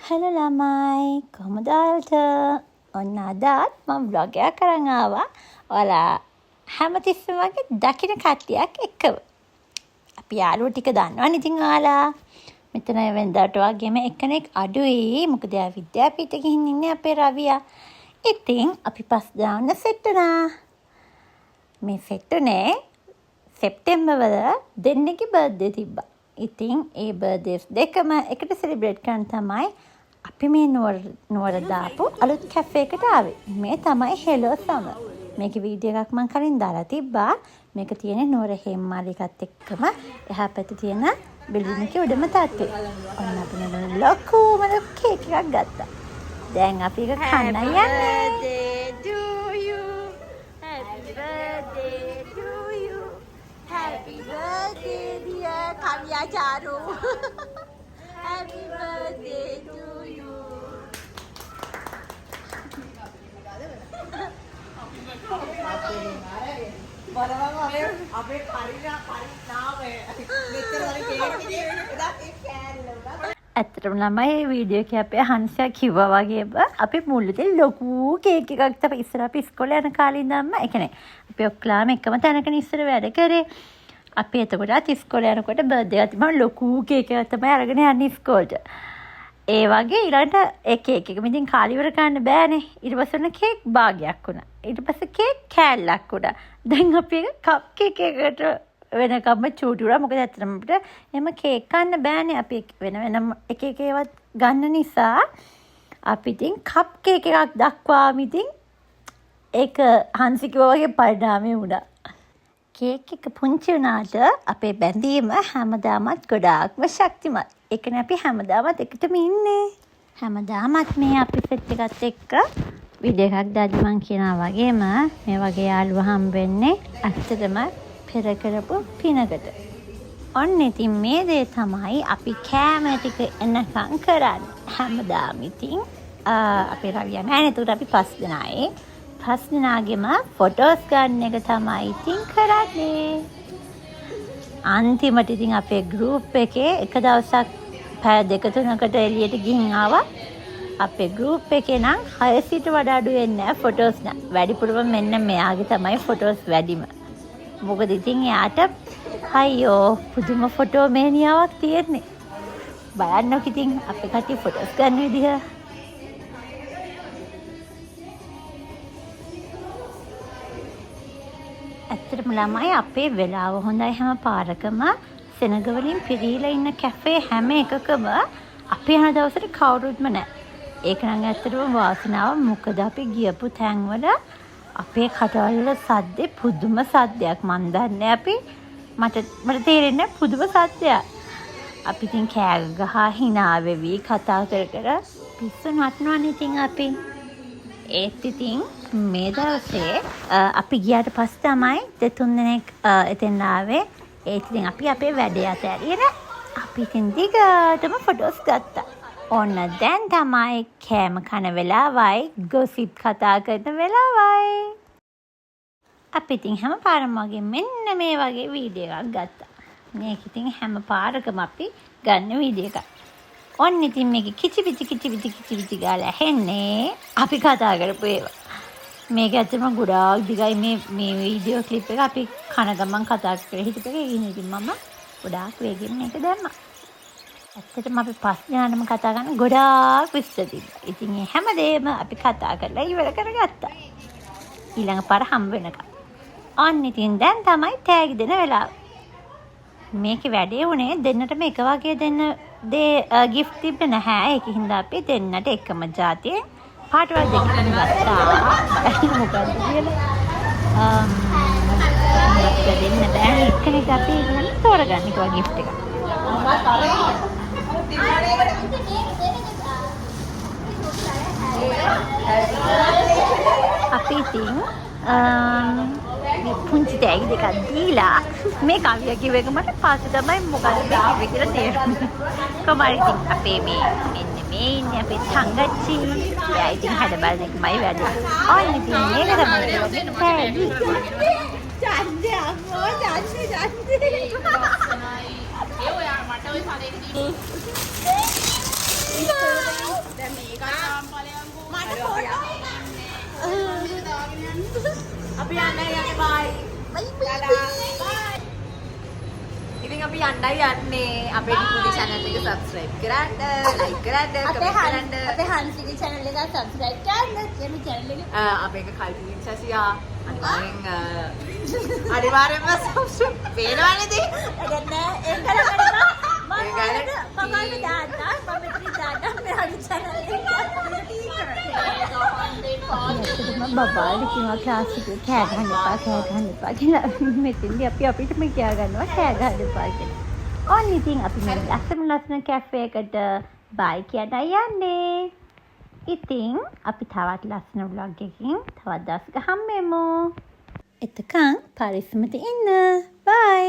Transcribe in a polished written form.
Hello ළමයි කොහමද ඔයාලට? ඔන්න අදත් මම vlog එකක් අරන් ආවා. ඔයාලා හැමතිස්සෙම වගේ දකින්න කට්ටියක් එක්කම. අපි යාළුවෝ ටික දන්නවනේ ඉතින් ඔයාලා. මෙතන වෙනදාට වගේම එක්කෙනෙක් අඩුයි. මොකද එයා විද්‍යාපීඨ ගිහින් ඉන්නේ අපේ රවියා. ඉතින් අපි පස් දාන්න සෙට් වුණා. මේ සෙට් උනේ සෙප්තැම්බර් වල දෙන්නෙක්ගේ බර්ත්ඩේ තිබ්බා. ඉතින් ඒ බර්ත්ඩේස් දෙකම එකට සෙලිබ්‍රේට් කරන්න තමයි අපි මේ නුවර දාපු අලුත් කැෆේ එකට ආවේ. මේ තමයි හෙලෝ සමර්. මේකේ වීඩියෝ එකක් මම කලින් දාලා තිබ්බා. මේක තියෙන්නේ නුවර හේම්මාලිකත් එක්කම එහා පැත්තේ තියෙන බිල්ඩින් එකේ උඩම තට්ටුවේ. ඔන්න අපි මේ ලොකුම කේක් එකක් ගත්තා. දැන් අපි ඒක කන්න යන්නේ. Happy birthday, dear Kavya Charu. Happy birthday to you. ඇත්තටම ළමයි වීඩියෝ එකේ අපේ හංසයා කිව්වා වගේම අපි මුල්ලේ ලොකු කේක් එකක් තමයි ඉස්සර අපි ඉස්කෝලේ යන කාලේ ඉඳන්ම ඒ කියන්නේ අපි ඔක්කොම එකම තැනකනේ ඉස්සර වැඩ කරේ. අපි එතකොට ඉස්කෝලේ යනකොට බර්ත්ඩේ එකක් තිබුණා ලොකු කේක් එකක් තමයි අරගෙන යන්නේ ඉස්කෝලේට. ඒ වගේ ඊළඟට ඒ කේක් එක ඉතින් කාලි ඉවර කරන්න බෑනේ. ඊට පස්සේ උන කේක් භාගයක් වුණා. ඊට පස්සේ කේක් කෑල්ලක් වුණා. දැන් අපි එක කප් කේක් එකකට වෙනකම්ම චූටි වුණා. මොකද ඇත්තටම අපිට එහෙම කේක් කන්න බෑනේ. අපි වෙන එක එක ඒවත් ගන්න නිසා අපි ඉතින් කප් කේක් එකක් දක්වාම ඉතින් ඒක හංසිකෝ වගේ පරිණාමය වුණා. කේක් එක පුංචි වුණාට අපේ බැඳීම හැමදාමත් ගොඩාක්ම ශක්තිමත්. ඒකනේ අපි හැමදාමත් එකටම ඉන්නේ. හැමදාමත් මේ අපි සෙට් එකත් එක්ක වීඩියෝ එකක් දාද්දි මං කියනවා වගේම මේ වගේ යාළුවා හම්බ වෙන්නේ ඇත්තටම පෙර කරපු පිනකට. ඔන්න ඉතින් මේ දේ තමයි අපි කෑම ටික එනකන් කරන්නේ. හැමදාම ඉතින් අපේ රවියා නෑනේ. ඒකට අපි 5 දෙනායි. 5 දෙනාගේම ෆොටෝස් ගන්න එක තමයි ඉතින් කරන්නේ. අන්තිමට ඉතින් අපේ ගෲප් එකේ එක දවසක් පැය 2-3කට එළියට ගිහින් ආවා. අපේ ගෲප් එකේ නම් 600ට වඩා අඩු වෙන්නේ නැහැ ෆොටෝස් නෑ. වැඩිපුරම මෙන්න මෙයාගේ තමයි ෆොටෝස් වැඩිම. මොකද ඉතින් එයාට අයියෝ පුදුම ෆොටෝ මේනියාවක් තියෙන්නේ. බලන්නකො ඉතින් අපේ කට්ටිය ෆොටෝස් ගන්න විදිහ. ඇත්තටම ළමයි අපේ වෙලාව හොඳයි හැම පාරකම සෙනග වලින් පිරීලා ඉන්න කැෆේ හැම එකකම අපි යන දවසට කවුරුත්ම නැහැ. ඒක නම් ඇත්තටම වාසනාව. මොකද අපි ගියපු තැන්වල අපේ කටවල සද්දේ පුදුම සද්දයක්. මන් දන්නේ අපි මට තේරෙන්නේ පුදුම සද්දයක්. අපි ඉතින් කෑ ගහ hina වෙවි කතා කර පිස්සු නටනවනේ ඉතින් අපි. ඒත් ඉතින් මේ දවසේ අපි ගියාට පස්සේ තමයි 2-3 දෙනෙක් එතෙන් ආවේ. ඒත් ඉතින් අපි අපේ වැඩේ අතහැරියන අපි ඉතින් දිගටම ෆොටෝස් ගත්තා. ඔන්න දැන් තමයි කෑම කන වෙලාවයි ගොසිප් කතා කරන වෙලාවයි. අපි ඉතින් හැම පාරම වගේ මෙන්න මේ වගේ වීඩියෝ එකක් ගත්තා. මේක ඉතින් හැම පාරකම අපි ගන්න වීඩියෝ එකක්. ඔන්න ඉතින් මේක කිචි පිචි ගාලා ඇහෙන්නේ අපි කතා කරපු ඒවා. මේක ඇත්තටම ගොඩාක් දිගයි මේ වීඩියෝ ක්ලිප් එක අපි කන ගමන් කතා කරලා හිටපු එක. ඉතින් මම ගොඩාක් වේගෙන් මේක දැම්මා. ඇත්තටම අපි 5 දෙනාම කතා කරන ගොඩාක් විස්තර තිබ්බා. ඉතින් මේ හැමදේම අපි කතා කරලා ඉවර කරගත්තා. ඊළඟ පාර හම්බ වෙනකම්. ඔන්න ඉතින් දැන් තමයි තෑගි දෙන වෙලාව. මේකේ වැඩේ උනේ දෙන්නටම එක වගේ දෙන්න ගිෆ්ට් තිබ්බ නැහැ. ඒකින් හින්දා අපි දෙන්නට එකම જાතියේ පාටවල් දෙකක් ගත්තා. මොකද කියලා දෙන්න බෑ. එක්කෙනෙක් අපි තෝරගන්න එක වගේ ගිෆ්ට් එකක්. අපි ඉතින් පුංචි තෑගි දෙකක් දීලා මේ කවිය කිව්ව එක මට පස්සේ තමයි මොකද කිව්වේ කියලා තේරුණා. කොහමද ඉතින් අපේ මෙන්න මේ ඉන්නේ අපේ සංගච්චි. එයා ඉතින් හදබල් එකමයි වැඩ. ඔන්න ඉතින් මේක තමයි තෑගි. ඡන්දේ අම්මෝ ඡන්දේ. ඒ ඔයා මට ওই පදේ අපි යන්නේ බයි. ඉතින් අපි යන්නේ අපේ ඩිකුගේ channel එක subscribe කරන්න, like කරන්න, comment කරන්න. අපේ හන්සිගේ channel එක subscribe කරන්න. එමේ channel එක. අපේ එක කල්පින් සසියා අනිවාර්යෙන්ම subscribe වෙනවනේ ඉතින්. ඒක නෑ ඒක කරගන්න. මම දාන්න මෙහාගේ channel එක. බබාලි කිව්වා ක්ලාස් එකේ කෑ ගන්න එපා කියලා. මෙතෙන්දී අපි අපිටම කියා ගන්නවා කෑ ගන්න එපා කියලා. ඕන් ඉතින් අපි මේ ලස්සන කැෆේ එකට බයි කියන්න යන්නේ. ඉතින් අපි තවත් ලස්සන vlog එකකින් තවත් දවසක හම්බෙමු. එතකන් පරිස්සමට ඉන්න. බයි.